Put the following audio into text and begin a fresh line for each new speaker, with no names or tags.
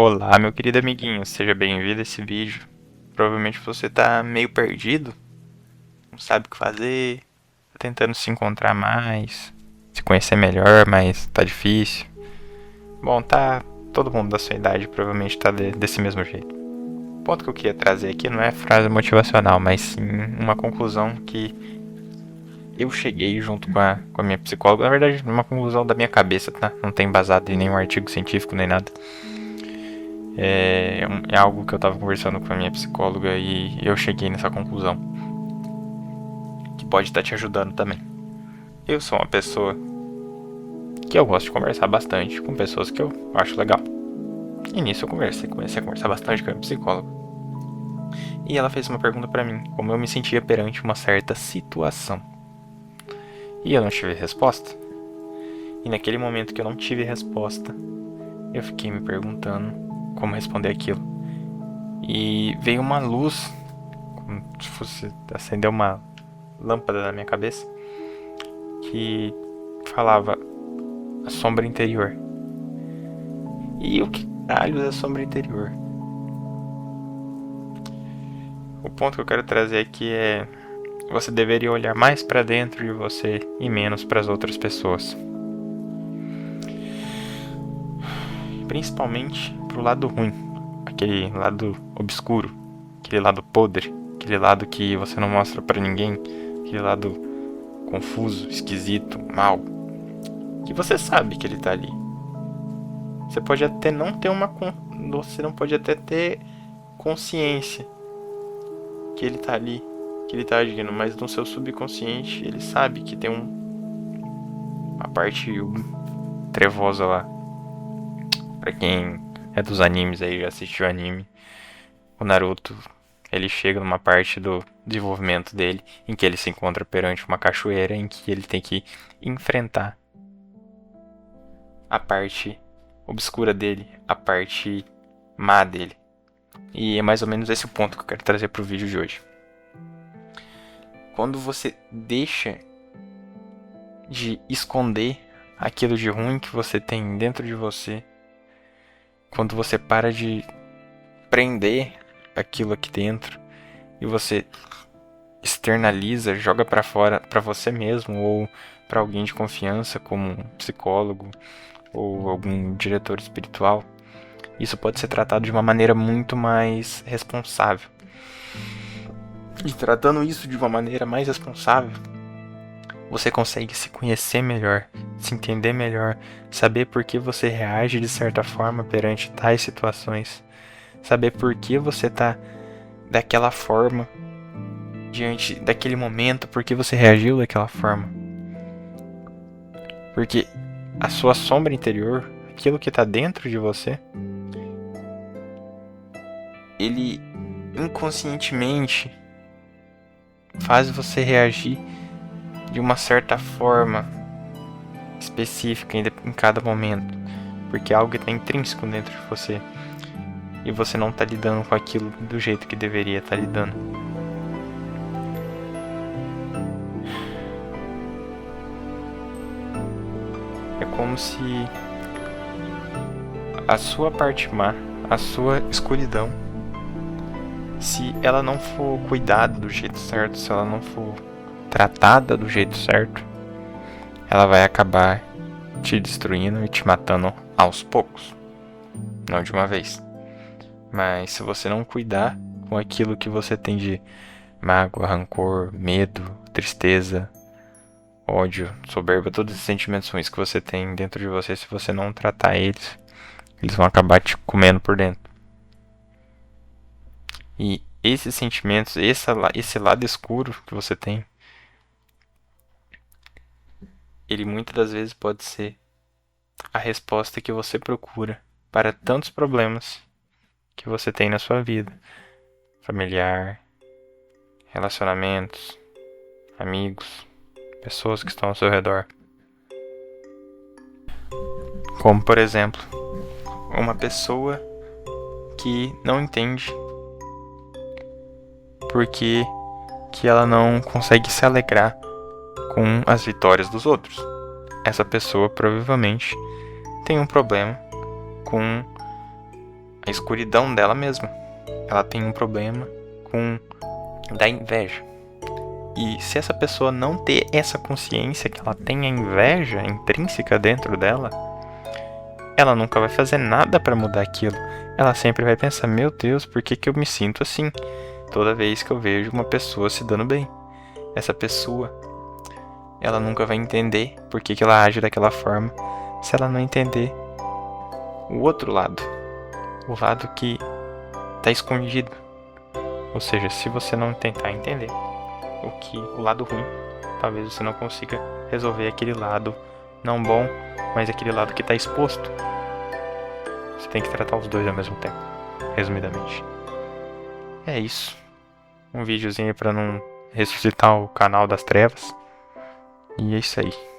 Olá, meu querido amiguinho, seja bem-vindo a esse vídeo. Provavelmente você tá meio perdido, não sabe o que fazer, tá tentando se encontrar mais, se conhecer melhor, mas tá difícil. Bom, tá, todo mundo da sua idade provavelmente tá desse mesmo jeito. O ponto que eu queria trazer aqui não é frase motivacional, mas sim uma conclusão que eu cheguei junto com a minha psicóloga. Na verdade, uma conclusão da minha cabeça, tá? Não tem embasado em nenhum artigo científico nem nada. É algo que eu tava conversando com a minha psicóloga e eu cheguei nessa conclusão. Que pode estar te ajudando também. Eu sou uma pessoa que eu gosto de conversar bastante com pessoas que eu acho legal. E nisso eu comecei a conversar bastante com a minha psicóloga. E ela fez uma pergunta pra mim, como eu me sentia perante uma certa situação. E eu não tive resposta. E naquele momento que eu não tive resposta, eu fiquei me perguntando como responder aquilo. E veio uma luz, como se fosse acender uma lâmpada na minha cabeça, que falava a sombra interior. E o que caralho é a sombra interior? O ponto que eu quero trazer aqui é: você deveria olhar mais pra dentro de você e menos para as outras pessoas. Principalmente pro lado ruim, aquele lado obscuro, aquele lado podre, aquele lado que você não mostra pra ninguém, aquele lado confuso, esquisito, mal, que você sabe que ele tá ali. Você pode até não ter você não pode até ter consciência que ele tá ali, que ele tá agindo, mas no seu subconsciente ele sabe que tem uma parte trevosa lá. Pra quem é dos animes aí, já assistiu anime, o Naruto, ele chega numa parte do desenvolvimento dele em que ele se encontra perante uma cachoeira em que ele tem que enfrentar a parte obscura dele, a parte má dele. E é mais ou menos esse o ponto que eu quero trazer pro vídeo de hoje. Quando você deixa de esconder aquilo de ruim que você tem dentro de você, quando você para de prender aquilo aqui dentro e você externaliza, joga pra fora, pra você mesmo ou pra alguém de confiança, como um psicólogo ou algum diretor espiritual, isso pode ser tratado de uma maneira muito mais responsável. E tratando isso de uma maneira mais responsável, você consegue se conhecer melhor, se entender melhor, saber por que você reage de certa forma perante tais situações, saber por que você tá daquela forma diante daquele momento, por que você reagiu daquela forma. Porque a sua sombra interior, aquilo que tá dentro de você, ele inconscientemente faz você reagir de uma certa forma específica em cada momento, porque é algo que está intrínseco dentro de você e você não está lidando com aquilo do jeito que deveria estar lidando. É como se a sua parte má, a sua escuridão, se ela não for cuidada do jeito certo, se ela não for tratada do jeito certo, ela vai acabar te destruindo e te matando aos poucos, não de uma vez. Mas se você não cuidar com aquilo que você tem de mágoa, rancor, medo, tristeza, ódio, soberba, todos esses sentimentos ruins que você tem dentro de você, se você não tratar eles, eles vão acabar te comendo por dentro. E esses sentimentos, esse lado escuro que você tem, ele muitas das vezes pode ser a resposta que você procura para tantos problemas que você tem na sua vida. Familiar, relacionamentos, amigos, pessoas que estão ao seu redor. Como, por exemplo, uma pessoa que não entende porque que ela não consegue se alegrar com as vitórias dos outros. Essa pessoa provavelmente tem um problema com escuridão dela mesma. Ela tem um problema da inveja. E se essa pessoa não ter essa consciência que ela tem a inveja intrínseca dentro dela, ela nunca vai fazer nada para mudar aquilo. Ela sempre vai pensar, meu Deus, por que eu me sinto assim? Toda vez que eu vejo uma pessoa se dando bem. Essa pessoa, ela nunca vai entender por que ela age daquela forma, se ela não entender o outro lado. O lado que está escondido. Ou seja, se você não tentar entender o lado ruim, talvez você não consiga resolver aquele lado não bom, mas aquele lado que está exposto. Você tem que tratar os dois ao mesmo tempo, resumidamente. É isso. Um videozinho para não ressuscitar o canal das trevas. E é isso aí.